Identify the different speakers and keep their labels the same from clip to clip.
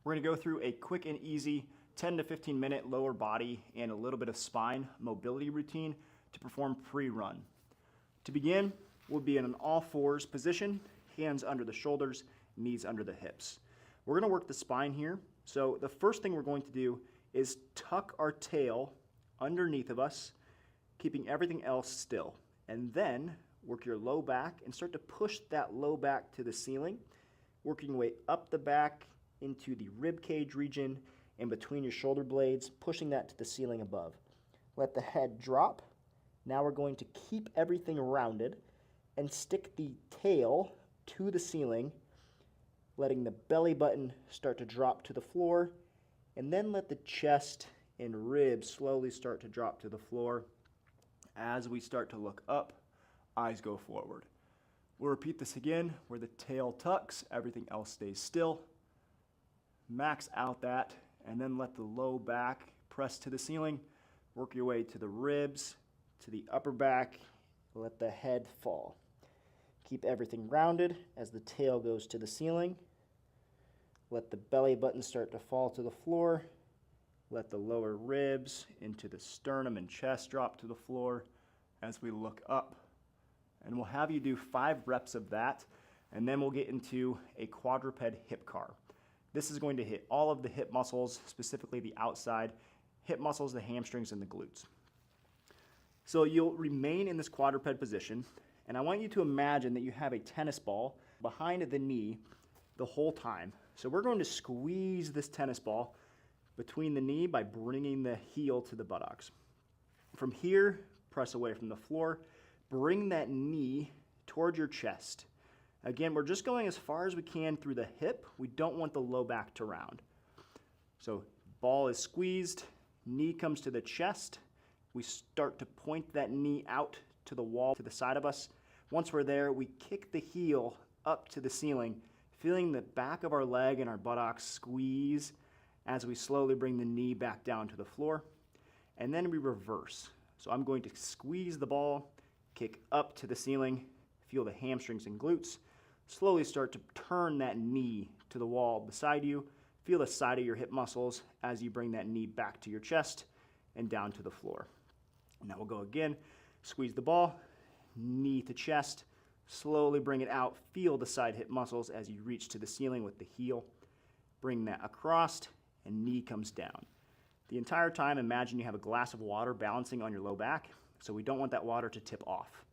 Speaker 1: We're going to go through a quick and easy 10 to 15 minute lower body and a little bit of spine mobility routine to perform pre-run. To begin, we'll be in an all fours position, hands under the shoulders, knees under the hips. We're going to work the spine here. So the first thing we're going to do is tuck our tail underneath of us, keeping everything else still. And then work your low back and start to push that low back to the ceiling, working your way up the back into the rib cage region and between your shoulder blades, pushing that to the ceiling above. Let the head drop. Now we're going to keep everything rounded and stick the tail to the ceiling, letting the belly button start to drop to the floor, and then let the chest and ribs slowly start to drop to the floor. As we start to look up, eyes go forward. We'll repeat this again, where the tail tucks, everything else stays still. Max out that, and then let the low back press to the ceiling. Work your way to the ribs, to the upper back, let the head fall. Keep everything rounded as the tail goes to the ceiling. Let the belly button start to fall to the floor. Let the lower ribs into the sternum and chest drop to the floor as we look up. And we'll have you do 5 reps of that, and then we'll get into a quadruped hip CAR. This is going to hit all of the hip muscles, specifically the outside hip muscles, the hamstrings, and the glutes. So you'll remain in this quadruped position, and I want you to imagine that you have a tennis ball behind the knee the whole time. So we're going to squeeze this tennis ball between the knee by bringing the heel to the buttocks. From here, press away from the floor, bring that knee toward your chest. Again, we're just going as far as we can through the hip. We don't want the low back to round. So ball is squeezed, knee comes to the chest. We start to point that knee out to the wall to the side of us. Once we're there, we kick the heel up to the ceiling, feeling the back of our leg and our buttocks squeeze as we slowly bring the knee back down to the floor. And then we reverse. So I'm going to squeeze the ball, kick up to the ceiling, feel the hamstrings and glutes. Slowly start to turn that knee to the wall beside you. Feel the side of your hip muscles as you bring that knee back to your chest and down to the floor. Now we'll go again. Squeeze the ball, knee to chest. Slowly bring it out. Feel the side hip muscles as you reach to the ceiling with the heel. Bring that across and knee comes down. The entire time, imagine you have a glass of water balancing on your low back, so we don't want that water to tip off.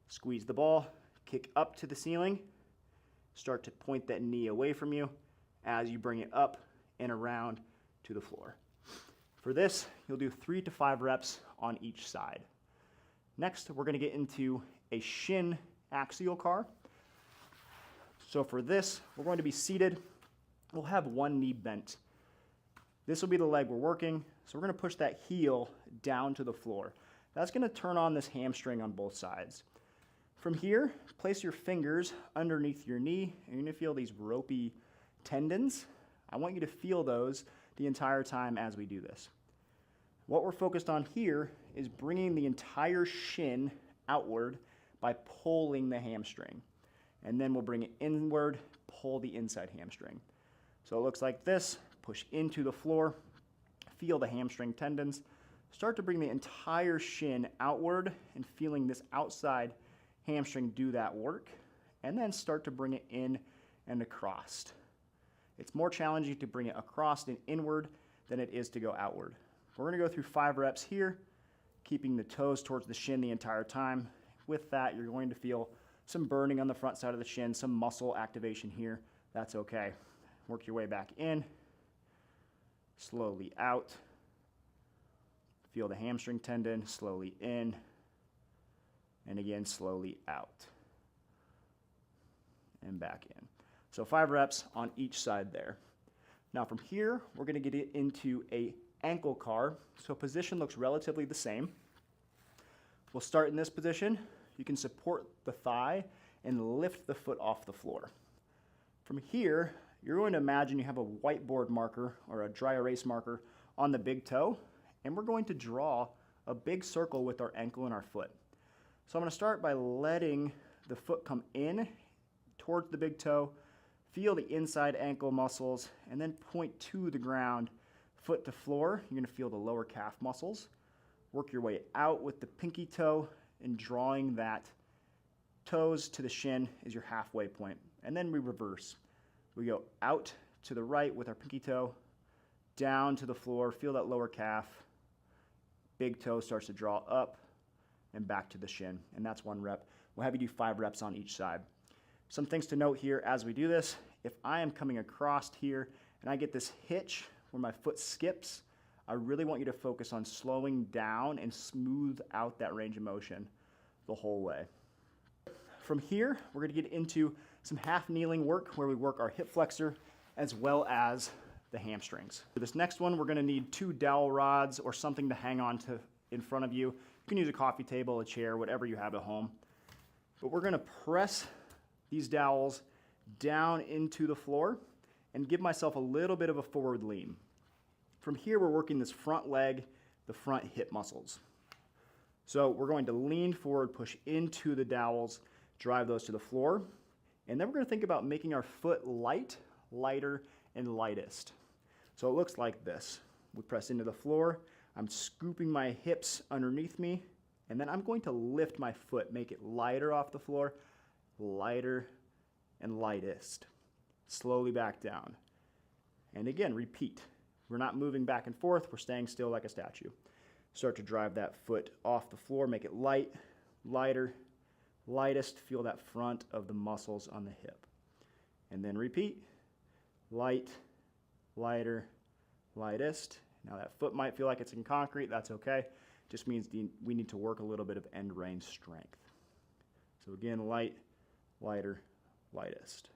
Speaker 1: Squeeze the ball, kick up to the ceiling. Start to point that knee away from you as you bring it up and around to the floor. For this, you'll do 3 to 5 reps on each side. Next, we're going to get into a Shin Axial CAR. So for this, we're going to be seated. We'll have one knee bent. This will be the leg we're working, so we're going to push that heel down to the floor. That's going to turn on this hamstring on both sides. From here, place your fingers underneath your knee, and you're going to feel these ropey tendons. I want you to feel those the entire time as we do this. What we're focused on here is bringing the entire shin outward by pulling the hamstring. And then we'll bring it inward, pull the inside hamstring. So it looks like this. Push into the floor, feel the hamstring tendons. Start to bring the entire shin outward and feeling this outside hamstring do that work, and then start to bring it in and across. It's more challenging to bring it across and inward than it is to go outward. We're going to go through 5 reps here, keeping the toes towards the shin the entire time. With that, you're going to feel some burning on the front side of the shin, some muscle activation here. That's okay. Work your way back in, slowly out. Feel the hamstring tendon, slowly in, and again, slowly out, and back in. So 5 reps on each side there. Now from here, we're going to get into a ankle CAR. So position looks relatively the same. We'll start in this position. You can support the thigh and lift the foot off the floor. From here, you're going to imagine you have a whiteboard marker or a dry erase marker on the big toe, and we're going to draw a big circle with our ankle and our foot. So I'm going to start by letting the foot come in towards the big toe, Feel the inside ankle muscles and then point to the ground, foot to floor. You're gonna feel the lower calf muscles. Work your way out with the pinky toe and drawing that toes to the shin is your halfway point. And then we reverse. We go out to the right with our pinky toe, down to the floor, feel that lower calf. Big toe starts to draw up and back to the shin, and that's 1 rep. We'll have you do 5 reps on each side. Some things to note here as we do this: if I am coming across here and I get this hitch where my foot skips, I really want you to focus on slowing down and smooth out that range of motion the whole way. From here, we're going to get into some half kneeling work where we work our hip flexor as well as the hamstrings. For this next one, we're going to need 2 dowel rods or something to hang on to in front of you. You can use a coffee table, a chair, whatever you have at home. But we're going to press these dowels down into the floor and give myself a little bit of a forward lean. From here, we're working this front leg, the front hip muscles. So we're going to lean forward, push into the dowels, drive those to the floor, and then we're going to think about making our foot light, lighter, and lightest. So it looks like this. We press into the floor, I'm scooping my hips underneath me, and then I'm going to lift my foot, make it lighter off the floor, lighter and lightest. Slowly back down. And again, repeat. We're not moving back and forth, we're staying still like a statue. Start to drive that foot off the floor, make it light, lighter, lightest. Feel that front of the muscles on the hip. And then repeat. Light, lighter, lightest. Now that foot might feel like it's in concrete, that's okay. Just means we need to work a little bit of end range strength. So again, light, lighter, lightest.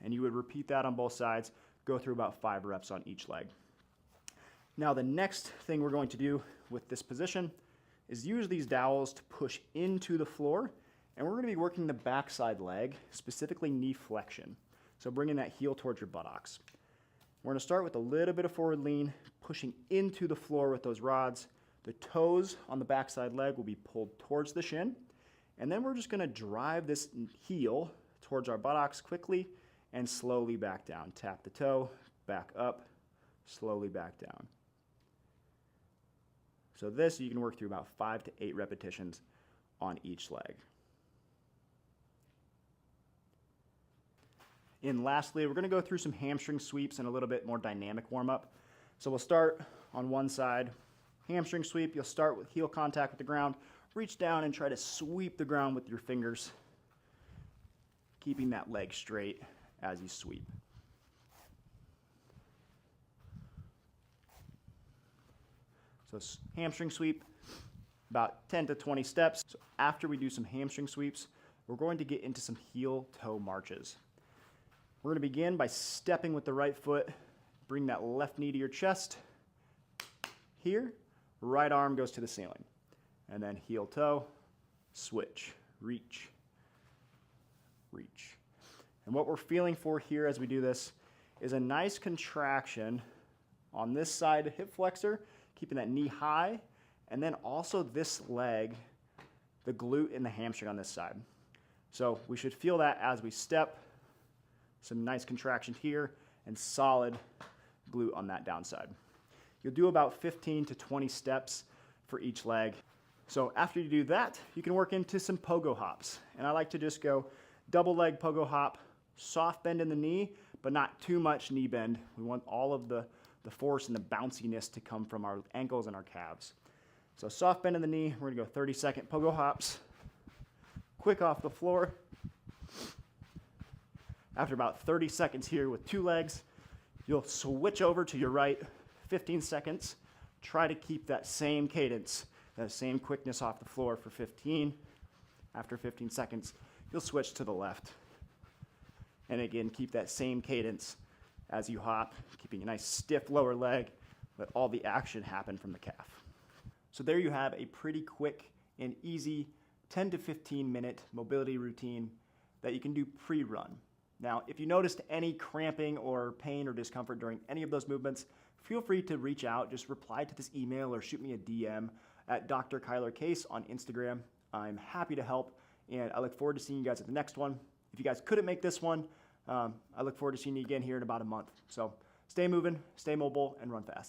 Speaker 1: And you would repeat that on both sides, go through about 5 reps on each leg. Now the next thing we're going to do with this position is use these dowels to push into the floor, and we're going to be working the backside leg, specifically knee flexion. So bringing that heel towards your buttocks. We're going to start with a little bit of forward lean, pushing into the floor with those rods. The toes on the backside leg will be pulled towards the shin, and then we're just going to drive this heel towards our buttocks quickly and slowly back down. Tap the toe, back up, slowly back down. So this you can work through about 5 to 8 repetitions on each leg. And lastly, we're going to go through some hamstring sweeps and a little bit more dynamic warm-up. So we'll start on one side. Hamstring sweep, you'll start with heel contact with the ground. Reach down and try to sweep the ground with your fingers, keeping that leg straight as you sweep. So hamstring sweep, about 10 to 20 steps. So after we do some hamstring sweeps, we're going to get into some heel-toe marches. We're going to begin by stepping with the right foot. Bring that left knee to your chest. Here, right arm goes to the ceiling. And then heel-toe, switch, reach, reach. And what we're feeling for here as we do this is a nice contraction on this side hip flexor, keeping that knee high, and then also this leg, the glute and the hamstring on this side. So we should feel that as we step. Some nice contraction here and solid glute on that downside. You'll do about 15 to 20 steps for each leg. So after you do that, you can work into some pogo hops. And I like to just go double leg pogo hop, soft bend in the knee, but not too much knee bend. We want all of the force and the bounciness to come from our ankles and our calves. So soft bend in the knee, we're gonna go 30-second pogo hops, quick off the floor. After about 30 seconds here with 2 legs, you'll switch over to your right, 15 seconds. Try to keep that same cadence, that same quickness off the floor for 15. After 15 seconds, you'll switch to the left. And again, keep that same cadence as you hop, keeping a nice stiff lower leg, let all the action happen from the calf. So there you have a pretty quick and easy 10 to 15 minute mobility routine that you can do pre-run. Now, if you noticed any cramping or pain or discomfort during any of those movements, feel free to reach out. Just reply to this email or shoot me a DM at Dr. Kyler Case on Instagram. I'm happy to help, and I look forward to seeing you guys at the next one. If you guys couldn't make this one, I look forward to seeing you again here in about a month. So stay moving, stay mobile, and run fast.